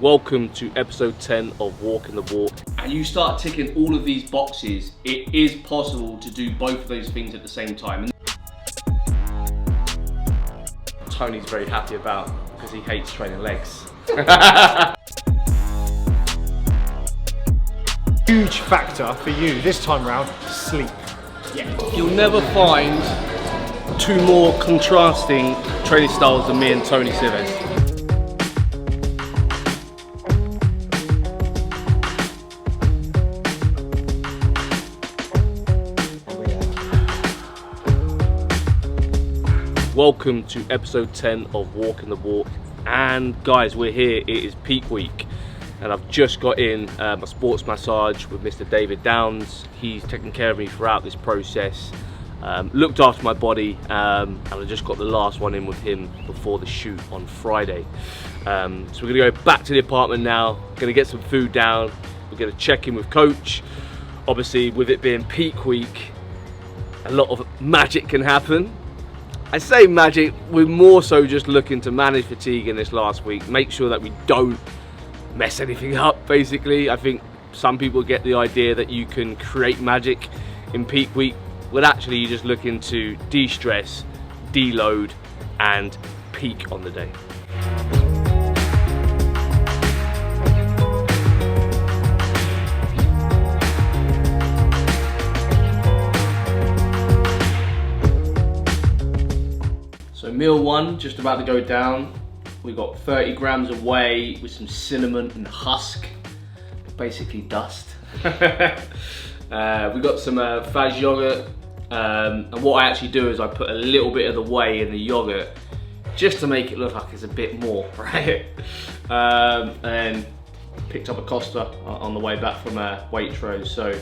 Welcome to episode 10 of Walking the Walk. And you start ticking all of these boxes, it is possible to do both of those things at the same time. Tony's very happy about because he hates training legs. Huge factor for you this time round, sleep. Yeah. You'll never find two more contrasting training styles than me and Tony Cives. Welcome to episode 10 of Walking the Walk, and guys, we're here. It is peak week and I've just got in my sports massage with Mr. David Downs. He's taken care of me throughout this process, looked after my body, and I just got the last one in with him before the shoot on Friday. So we're gonna go back to the apartment now, gonna get some food down, we're gonna check in with coach. Obviously, with it being peak week, a lot of magic can happen. I say magic, we're more so just looking to manage fatigue in this last week, make sure that we don't mess anything up, basically. I think some people get the idea that you can create magic in peak week, but actually you're just looking to de-stress, deload, and peak on the day. So meal one, just about to go down. We've got 30 grams of whey with some cinnamon and husk, basically dust. We've got some Faz yogurt, and what I actually do is I put a little bit of the whey in the yogurt just to make it look like it's a bit more, right? And picked up a Costa on the way back from Waitrose. So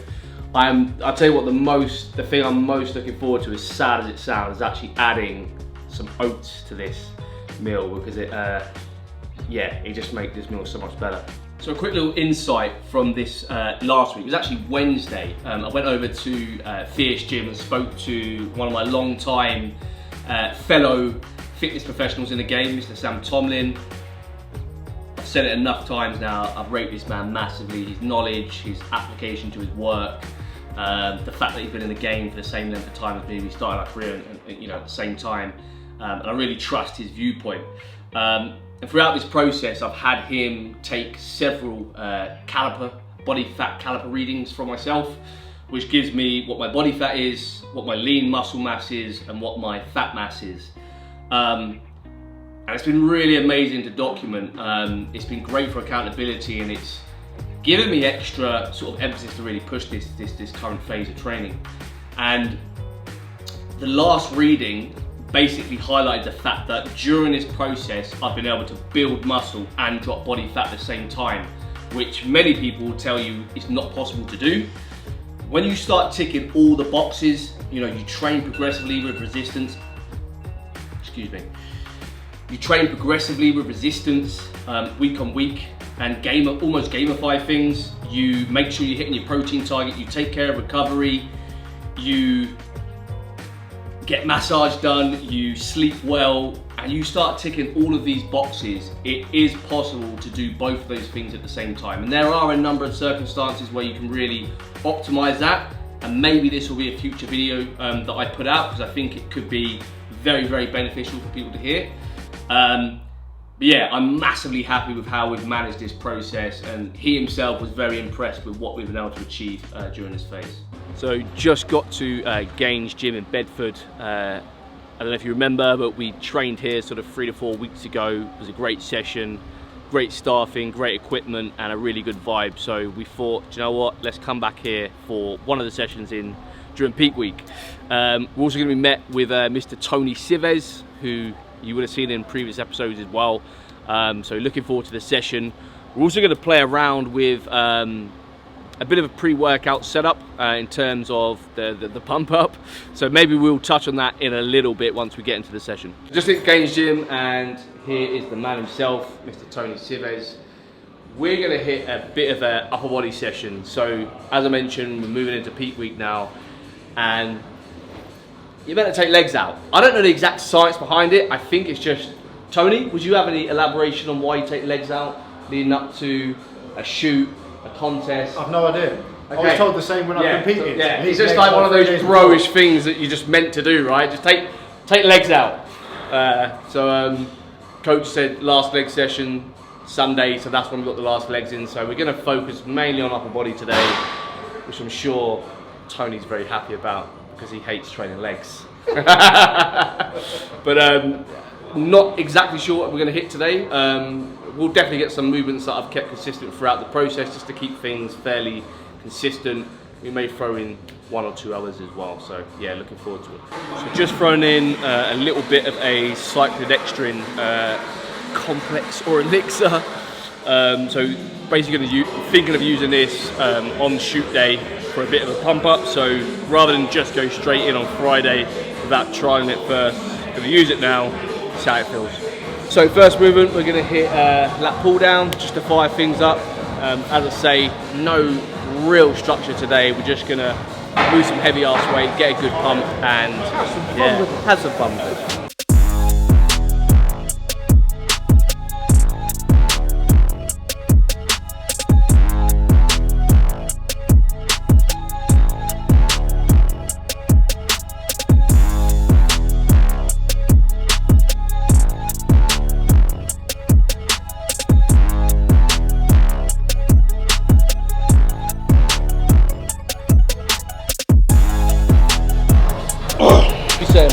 I'll tell you what, the thing I'm most looking forward to, as sad as it sounds, is actually adding some oats to this meal, because it just makes this meal so much better. So a quick little insight from this last week. It was actually Wednesday. I went over to Fierce Gym and spoke to one of my long-time fellow fitness professionals in the game, Mr. Sam Tomlin. I've said it enough times now, I've rated this man massively. His knowledge, his application to his work, the fact that he's been in the game for the same length of time as me. We started our career and at the same time. And I really trust his viewpoint. And throughout this process, I've had him take several body fat caliper readings for myself, which gives me what my body fat is, what my lean muscle mass is, and what my fat mass is. And it's been really amazing to document. It's been great for accountability, and it's given me extra sort of emphasis to really push this current phase of training. And the last reading basically highlighted the fact that during this process I've been able to build muscle and drop body fat at the same time, which many people will tell you is not possible to do. When you start ticking all the boxes, you train progressively with resistance. You train progressively with resistance week on week, and almost gamify things. You make sure you're hitting your protein target, you take care of recovery, you get massage done, you sleep well, and you start ticking all of these boxes, it is possible to do both of those things at the same time. And there are a number of circumstances where you can really optimize that, and maybe this will be a future video that I put out, because I think it could be very, very beneficial for people to hear. But yeah, I'm massively happy with how we've managed this process, and he himself was very impressed with what we've been able to achieve during this phase. So just got to Gainz gym in Bedford. I don't know if you remember, but we trained here sort of 3 to 4 weeks ago. It was a great session, great staffing, great equipment, and a really good vibe. So we thought, do you know what, let's come back here for one of the sessions during peak week. We're also going to be met with Mr. Tony Cives, who you would have seen in previous episodes as well. So looking forward to the session. We're also going to play around with a bit of a pre-workout setup in terms of the pump up. So maybe we'll touch on that in a little bit once we get into the session. Just at Gainz gym, and here is the man himself, Mr. Tony Cives. We're going to hit a bit of an upper body session. So as I mentioned, we're moving into peak week now, and you're meant to take legs out. I don't know the exact science behind it. I think it's just, Tony, would you have any elaboration on why you take legs out? leading up to a shoot, a contest? I've no idea. I was told the same when I competed. Yeah, it's just like one of those bro-ish things that you're just meant to do, right? Just take legs out. Coach said last leg session Sunday, so that's when we got the last legs in. So we're going to focus mainly on upper body today, which I'm sure Tony's very happy about because he hates training legs. But not exactly sure what we're going to hit today. We'll definitely get some movements that I've kept consistent throughout the process just to keep things fairly consistent. We may throw in 1 or 2 hours as well, so yeah, looking forward to it. So just thrown in a little bit of a cyclodextrin complex or elixir. So basically thinking of using this on shoot day for a bit of a pump up, so rather than just go straight in on Friday without trying it first, I'm going to use it now, see how it feels. So first movement, we're going to hit lat pull down just to fire things up. As I say, no real structure today. We're just going to move some heavy ass weight, get a good pump, and have some fun with it.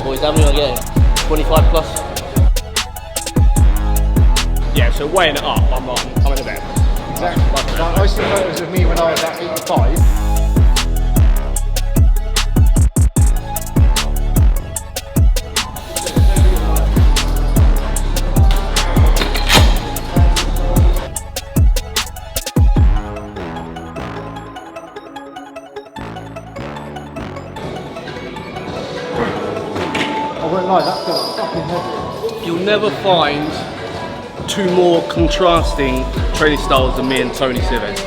Boys, how many are you getting? 25 plus? Yeah, so weighing it up, I'm in a bit. Exactly. Like, I see photos of me when I was at 85. I won't lie, that feels fucking heavy. You'll never find 2 more contrasting training styles than me and Tony Cives.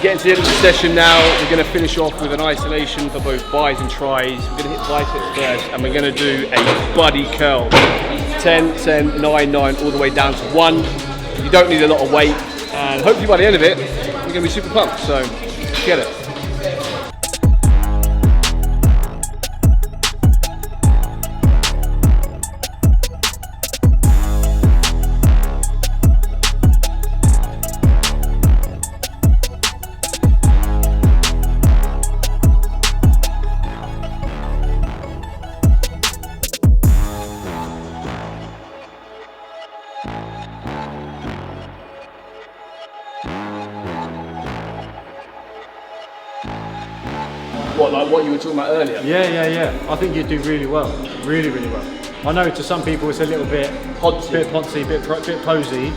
Getting to the end of the session now, we're going to finish off with an isolation for both bis and tris. We're going to hit biceps first, and we're going to do a buddy curl. 10, 10, 9, 9, all the way down to 1. You don't need a lot of weight, and hopefully by the end of it, you're going to be super pumped, so let's get it. What you were talking about earlier? Yeah. I think you'd do really well. Really well. I know to some people it's a little bit poncy, bit posy,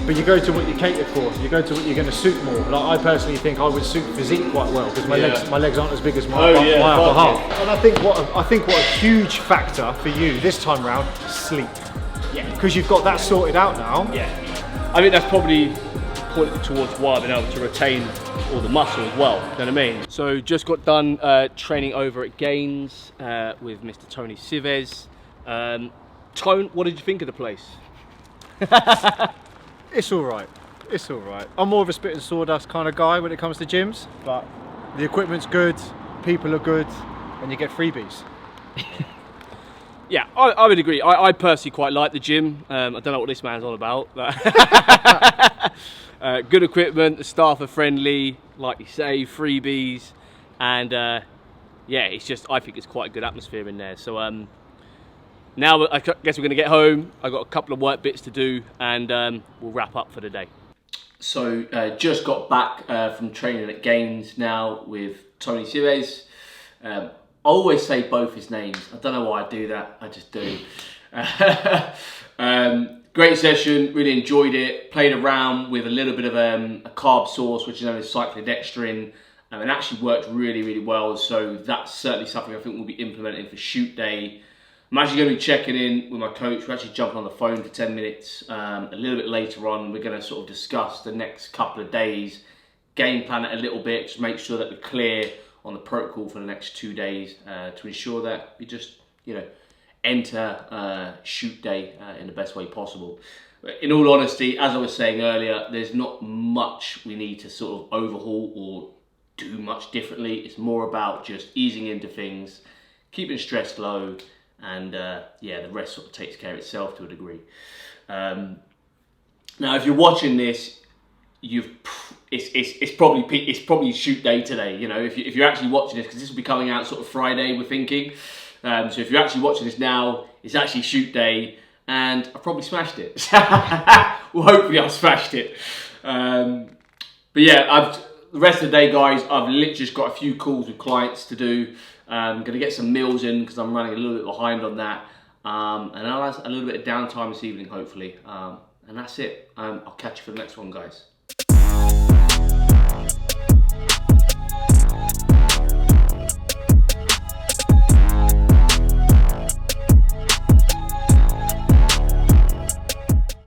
but you go to what you cater for. You go to what you're going to suit more. Like I personally think I would suit physique quite well because my legs aren't as big as my upper half. And I think what a huge factor for you this time round, sleep. Yeah. Because you've got that sorted out now. Yeah. I think that's probably pointed towards why I've been able to retain all the muscle as well, you know what I mean? So just got done training over at Gainz with Mr. Tony Cives. Tone, what did you think of the place? It's all right. I'm more of a spit and sawdust kind of guy when it comes to gyms, but the equipment's good, people are good, and you get freebies. Yeah, I would agree. I personally quite like the gym. I don't know what this man's on about. Good equipment, the staff are friendly, like you say, freebies, and yeah, it's just, I think it's quite a good atmosphere in there. So Now I guess we're going to get home. I've got a couple of work bits to do, and we'll wrap up for the day. So just got back from training at Gainz now with Tony Cives. I always say both his names. I don't know why I do that. I just do. Great session. Really enjoyed it. Played around with a little bit of a carb source, which is known as cyclodextrin, and actually worked really, really well. So that's certainly something I think we'll be implementing for shoot day. I'm actually going to be checking in with my coach. We're actually jumping on the phone for 10 minutes. A little bit later on, we're going to sort of discuss the next couple of days, game plan it a little bit, just make sure that we're clear on the protocol for the next 2 days to ensure that we just, enter shoot day in the best way possible. In all honesty, as I was saying earlier, there's not much we need to sort of overhaul or do much differently. It's more about just easing into things, keeping stress low, and the rest sort of takes care of itself to a degree. Now, if you're watching this, it's probably shoot day today. If you're actually watching this, because this will be coming out sort of Friday, we're thinking. So if you're actually watching this now, it's actually shoot day, and I probably smashed it. Well, hopefully I smashed it. But yeah, the rest of the day, guys, I've literally just got a few calls with clients to do. I'm going to get some meals in because I'm running a little bit behind on that. And I'll have a little bit of downtime this evening, hopefully. And that's it. I'll catch you for the next one, guys.